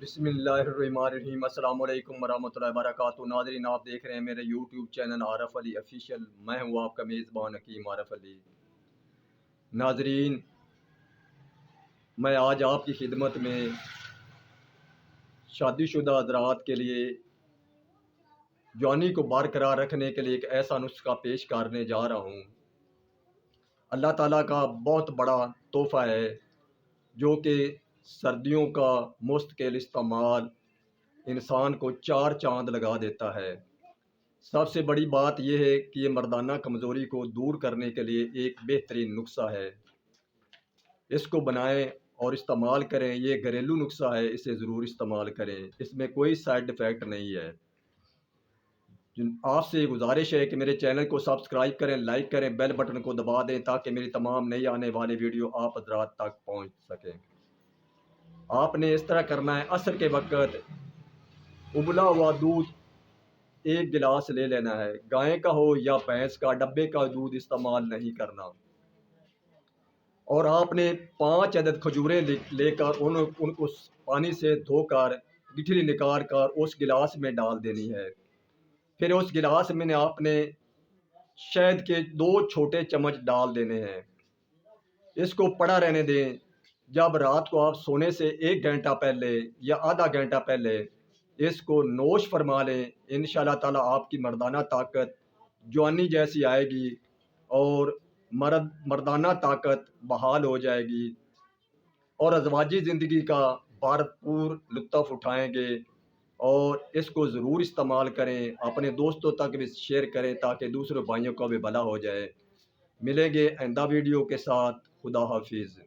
بسم اللہ الرحمن الرحیم۔ السلام علیکم ورحمۃ اللہ وبرکاتہ۔ ناظرین، آپ دیکھ رہے ہیں میرے یوٹیوب چینل عارف علی آفیشیل۔ میں ہوں آپ کا میزبان حکیم عارف علی۔ ناظرین، میں آج آپ کی خدمت میں شادی شدہ حضرات کے لیے جوانی کو برقرار رکھنے کے لیے ایک ایسا نسخہ پیش کرنے جا رہا ہوں۔ اللہ تعالیٰ کا بہت بڑا تحفہ ہے جو کہ سردیوں کا مستقل استعمال انسان کو چار چاند لگا دیتا ہے۔ سب سے بڑی بات یہ ہے کہ یہ مردانہ کمزوری کو دور کرنے کے لیے ایک بہترین نسخہ ہے۔ اس کو بنائیں اور استعمال کریں۔ یہ گھریلو نسخہ ہے، اسے ضرور استعمال کریں۔ اس میں کوئی سائیڈ ایفیکٹ نہیں ہے۔ آپ سے گزارش ہے کہ میرے چینل کو سبسکرائب کریں، لائک کریں، بیل بٹن کو دبا دیں تاکہ میری تمام نئی آنے والی ویڈیو آپ حضرات تک پہنچ سکیں۔ آپ نے اس طرح کرنا ہے، عصر کے وقت ابلا ہوا دودھ ایک گلاس لے لینا ہے، گائے کا ہو یا بھینس کا، ڈبے کا دودھ استعمال نہیں کرنا۔ اور آپ نے 5 عدد کھجوریں لے کر ان کو پانی سے دھو کر گٹھلی نکال کر اس گلاس میں ڈال دینی ہے۔ پھر اس گلاس میں آپ نے شہد کے 2 چھوٹے چمچ ڈال دینے ہیں۔ اس کو پڑا رہنے دیں۔ جب رات کو آپ سونے سے 1 گھنٹہ پہلے یا آدھا گھنٹہ پہلے اس کو نوش فرما لیں، انشاءاللہ تعالیٰ آپ کی مردانہ طاقت جوانی جیسی آئے گی اور مردانہ طاقت بحال ہو جائے گی اور ازواجی زندگی کا بھرپور لطف اٹھائیں گے۔ اور اس کو ضرور استعمال کریں، اپنے دوستوں تک بھی شیئر کریں تاکہ دوسرے بھائیوں کو بھی بھلا ہو جائے۔ ملیں گے آئندہ ویڈیو کے ساتھ۔ خدا حافظ۔